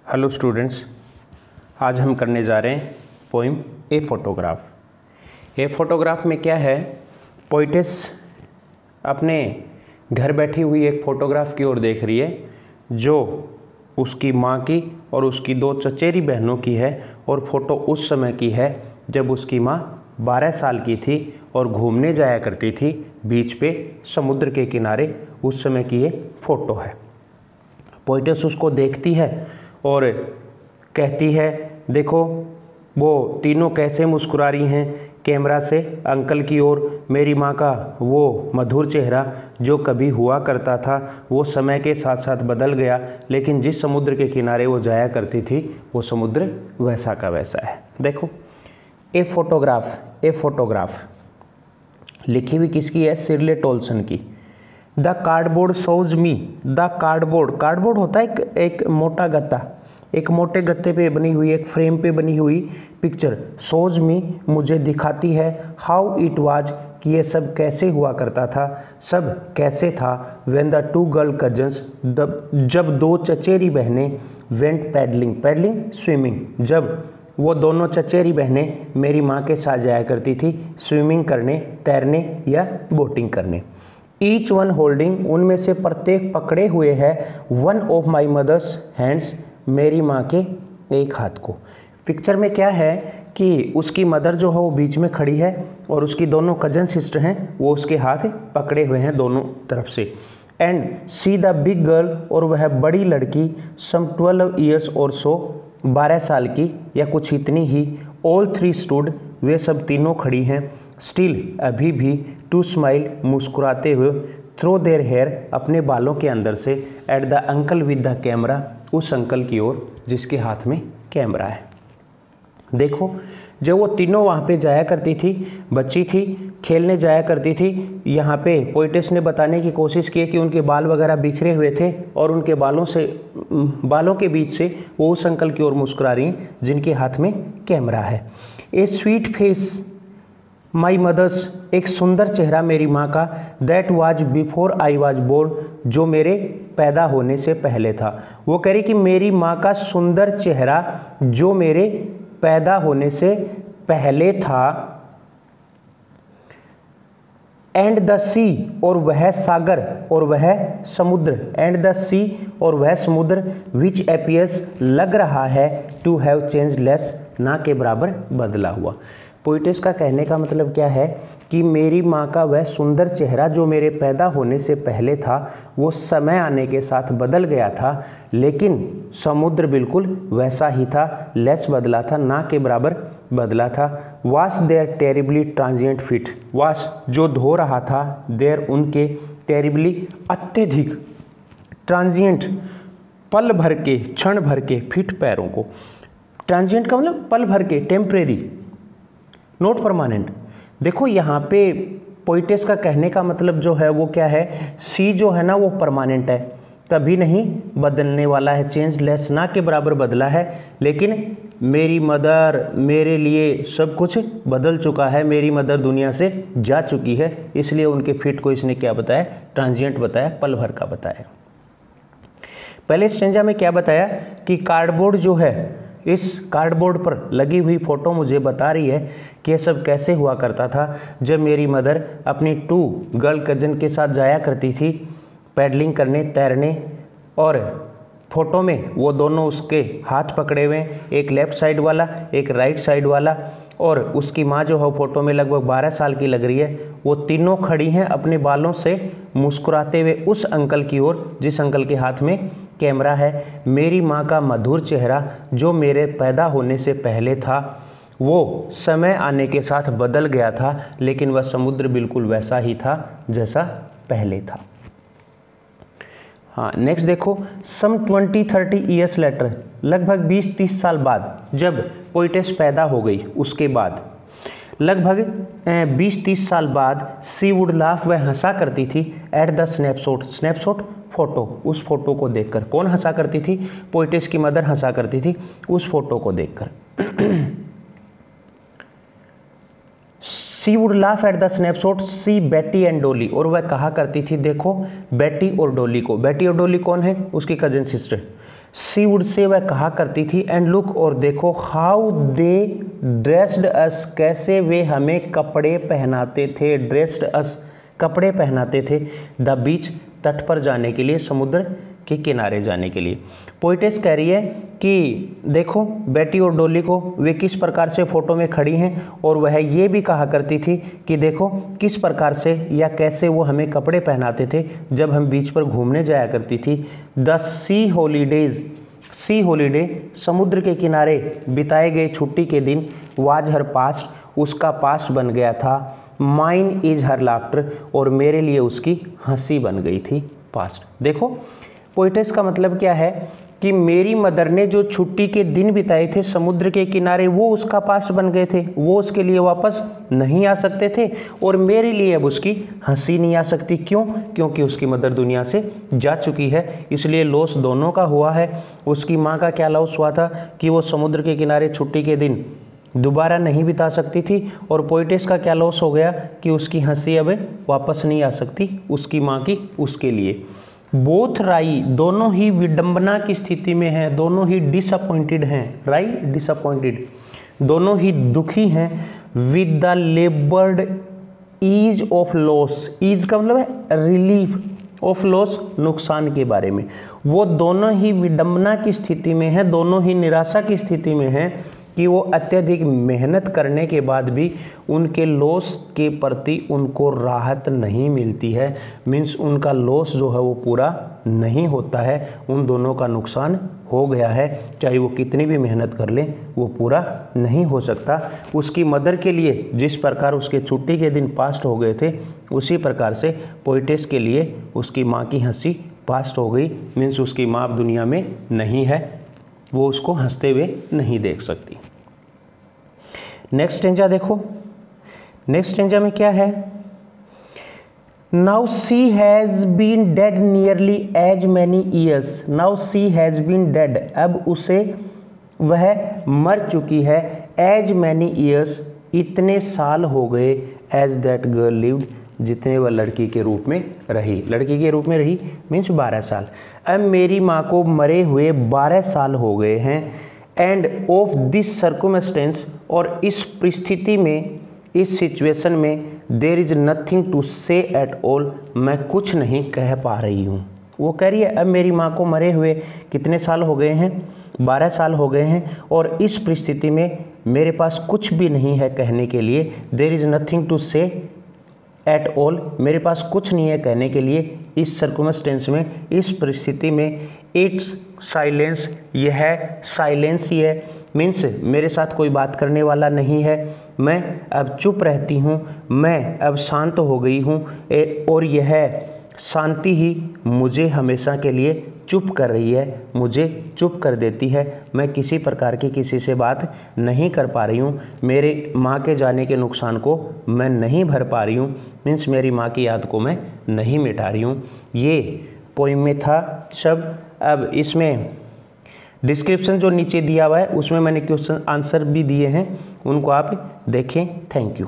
Hello students, आज हम करने जा रहे हैं poem a photograph. A photograph में क्या है, पोइटेस अपने घर बैठी हुई एक फ़ोटोग्राफ की ओर देख रही है जो उसकी माँ की और उसकी दो चचेरी बहनों की है। और फोटो उस समय की है जब उसकी माँ 12 साल की थी और घूमने जाया करती थी बीच पे समुद्र के किनारे। उस समय की ये फ़ोटो है। पोइटेस उसको देखती है और कहती है, देखो वो तीनों कैसे मुस्कुरा रही हैं कैमरा से अंकल की ओर। मेरी माँ का वो मधुर चेहरा जो कभी हुआ करता था वो समय के साथ साथ बदल गया, लेकिन जिस समुद्र के किनारे वो जाया करती थी वो समुद्र वैसा का वैसा है। देखो ए फोटोग्राफ लिखी हुई किसकी है? शिर्ले टोल्सन की। The cardboard shows me, the cardboard होता है एक मोटा गत्ता, एक मोटे गत्ते पे बनी हुई, एक फ्रेम पे बनी हुई पिक्चर। शोज मी मुझे दिखाती है, हाउ इट वाज कि ये सब कैसे हुआ करता था, सब कैसे था। When the two girl cousins, जब दो चचेरी बहनें, वेंट पैडलिंग स्विमिंग, जब वो दोनों चचेरी बहनें मेरी माँ के साथ जाया करती थी स्विमिंग करने, तैरने या बोटिंग करने। ईच वन होल्डिंग, उनमें से प्रत्येक पकड़े हुए है, one of my mother's hands, मेरी माँ के एक हाथ को। पिक्चर में क्या है कि उसकी मदर जो है वो बीच में खड़ी है और उसकी दोनों कजन सिस्टर हैं वो उसके हाथ पकड़े हुए हैं दोनों तरफ से। And see the big girl, और वह बड़ी लड़की, सम 12 ईयर्स और सो, 12 साल की या कुछ इतनी ही। ऑल थ्री स्टूड, वे सब तीनों खड़ी हैं। स्टिल, अभी भी, टू स्माइल, मुस्कुराते हुए, थ्रो देयर हेयर, अपने बालों के अंदर से, at the uncle with the camera, उस अंकल की ओर जिसके हाथ में कैमरा है। देखो जब वो तीनों वहाँ पे जाया करती थी, बच्ची थी, खेलने जाया करती थी, यहाँ पे पोइटेस ने बताने की कोशिश की कि उनके बाल वगैरह बिखरे हुए थे और उनके बालों के बीच से वो उस अंकल की ओर मुस्कुरा रही हैं जिनके हाथ में कैमरा है। A sweet face my mother's, एक सुंदर चेहरा मेरी माँ का, that was before I was born, जो मेरे पैदा होने से पहले था। वो कह रही कि मेरी माँ का सुंदर चेहरा जो मेरे पैदा होने से पहले था। एंड द सी, और वह सागर और वह समुद्र, एंड द सी, और वह समुद्र, विच एपियर्स, लग रहा है, टू हैव चेंज लेस, ना के बराबर बदला हुआ। पोइटेस का कहने का मतलब क्या है कि मेरी माँ का वह सुंदर चेहरा जो मेरे पैदा होने से पहले था वो समय आने के साथ बदल गया था, लेकिन समुद्र बिल्कुल वैसा ही था, लेस बदला था, ना के बराबर बदला था। Wash there terribly transient fit, wash जो धो रहा था, देयर उनके, टेरिबली अत्यधिक, ट्रांजिएंट पल भर के, क्षण भर के, फिट पैरों को। ट्रांजिएंट का मतलब पल भर के, टेम्परेरी, नॉट परमानेंट। देखो यहाँ पे पोइटेस का कहने का मतलब जो है वो क्या है, सी जो है ना वो परमानेंट है, कभी नहीं बदलने वाला है, चेंज लेस, ना के बराबर बदला है। लेकिन मेरी मदर, मेरे लिए सब कुछ बदल चुका है, मेरी मदर दुनिया से जा चुकी है, इसलिए उनके फिट को इसने क्या बताया, ट्रांजिएंट बताया, पल भर का बताया। पहले स्टेंजा में क्या बताया कि कार्डबोर्ड जो है, इस कार्डबोर्ड पर लगी हुई फ़ोटो मुझे बता रही है कि ये सब कैसे हुआ करता था जब मेरी मदर अपनी 2 गर्ल कजन के साथ जाया करती थी पैडलिंग करने, तैरने, और फ़ोटो में वो दोनों उसके हाथ पकड़े हुए, एक लेफ़्ट साइड वाला, एक राइट साइड वाला, और उसकी माँ जो है फ़ोटो में लगभग 12 साल की लग रही है। वो तीनों खड़ी हैं अपने बालों से मुस्कुराते हुए उस अंकल की ओर जिस अंकल के हाथ में कैमरा है। मेरी माँ का मधुर चेहरा जो मेरे पैदा होने से पहले था वो समय आने के साथ बदल गया था, लेकिन वह समुद्र बिल्कुल वैसा ही था जैसा पहले था। हाँ, नेक्स्ट देखो, सम 20-30 ईयर्स लेटर, लगभग 20-30 साल बाद, जब पोइटेस पैदा हो गई उसके बाद लगभग 20-30 साल बाद, सी वुड लाफ, वह हंसा करती थी, एट द स्नैपशॉट फोटो, उस फोटो को देखकर। कौन हंसा करती थी? पोइटेस की मदर हंसा करती थी उस फोटो को देखकर। She would laugh at the snapshot, she Betty and डोली, और वह कहा करती थी देखो बेटी और डोली को। बेटी और डोली कौन है? उसकी cousin sister. C would say वह कहा करती थी, एंड लुक और देखो, हाउ दे ड्रेस्ड अस, कैसे वे हमें कपड़े पहनाते थे, ड्रेस्ड अस कपड़े पहनाते थे, द बीच तट पर जाने के लिए, समुद्र के किनारे जाने के लिए। पोइटेस कह रही है कि देखो बेटी और डॉली को वे किस प्रकार से फोटो में खड़ी हैं, और वह ये भी कहा करती थी कि देखो किस प्रकार से या कैसे वो हमें कपड़े पहनाते थे जब हम बीच पर घूमने जाया करती थी। The sea holidays, sea holiday समुद्र के किनारे बिताए गए छुट्टी के दिन, वाज हर पास्ट उसका पास्ट बन गया था, माइन इज हर लाफ्टर और मेरे लिए उसकी हंसी बन गई थी पास्ट। देखो पोइटेस का मतलब क्या है कि मेरी मदर ने जो छुट्टी के दिन बिताए थे समुद्र के किनारे वो उसका पास्ट बन गए थे, वो उसके लिए वापस नहीं आ सकते थे, और मेरे लिए अब उसकी हंसी नहीं आ सकती। क्यों? क्योंकि उसकी मदर दुनिया से जा चुकी है, इसलिए लॉस दोनों का हुआ है। उसकी माँ का क्या लॉस हुआ था कि वो समुद्र के किनारे छुट्टी के दिन दोबारा नहीं बिता सकती थी, और पोइटेस का क्या लॉस हो गया कि उसकी हंसी अब वापस नहीं आ सकती उसकी माँ की उसके लिए। बोथ राई दोनों ही विडंबना की स्थिति में हैं, दोनों ही डिसअपॉइंटेड हैं, राई डिसअपॉइंटेड, दोनों ही दुखी हैं। With the laboured ease of loss, ease का मतलब है रिलीफ, ऑफ लॉस नुकसान के बारे में, वो दोनों ही विडंबना की स्थिति में हैं, दोनों ही निराशा की स्थिति में हैं कि वो अत्यधिक मेहनत करने के बाद भी उनके लॉस के प्रति उनको राहत नहीं मिलती है। मीन्स उनका लॉस जो है वो पूरा नहीं होता है, उन दोनों का नुकसान हो गया है, चाहे वो कितनी भी मेहनत कर लें वो पूरा नहीं हो सकता। उसकी मदर के लिए जिस प्रकार उसके छुट्टी के दिन पास्ट हो गए थे, उसी प्रकार से पोइटेस के लिए उसकी माँ की हंसी पास्ट हो गई। मीन्स उसकी माँ अब दुनिया में नहीं है, वो उसको हंसते हुए नहीं देख सकती। नेक्स्ट स्टेंजा देखो, नेक्स्ट स्टेंजा में क्या है? Now she has been dead nearly as many years, now she has been dead, अब उसे वह मर चुकी है, एज मैनी ईयर्स इतने साल हो गए, एज दैट गर्ल लिव्ड जितने वह लड़की के रूप में रही, लड़की के रूप में रही मीन्स 12 साल। अब मेरी माँ को मरे हुए 12 साल हो गए हैं, एंड ऑफ दिस सर्कमस्टेंस, और इस परिस्थिति में, इस सिचुएशन में, देर इज़ नथिंग टू से एट ऑल, मैं कुछ नहीं कह पा रही हूँ। वो कह रही है अब मेरी माँ को मरे हुए कितने साल हो गए हैं? 12 साल हो गए हैं, और इस परिस्थिति में मेरे पास कुछ भी नहीं है कहने के लिए। देर इज़ नथिंग टू से एट ऑल, मेरे पास कुछ नहीं है कहने के लिए इस सर्कमस्टेंस में, इस परिस्थिति में। इट्स साइलेंस, यह है साइलेंस ही है, मीन्स मेरे साथ कोई बात करने वाला नहीं है, मैं अब चुप रहती हूँ, मैं अब शांत हो गई हूँ, और यह शांति ही मुझे हमेशा के लिए चुप कर रही है, मुझे चुप कर देती है, मैं किसी प्रकार की किसी से बात नहीं कर पा रही हूँ, मेरे माँ के जाने के नुकसान को मैं नहीं भर पा रही हूँ, मीन्स मेरी माँ की याद को मैं नहीं मिटा रही हूँ। ये पोइम में था शब्द। अब इसमें डिस्क्रिप्शन जो नीचे दिया हुआ है उसमें मैंने क्वेश्चन आंसर भी दिए हैं, उनको आप देखें। Thank you.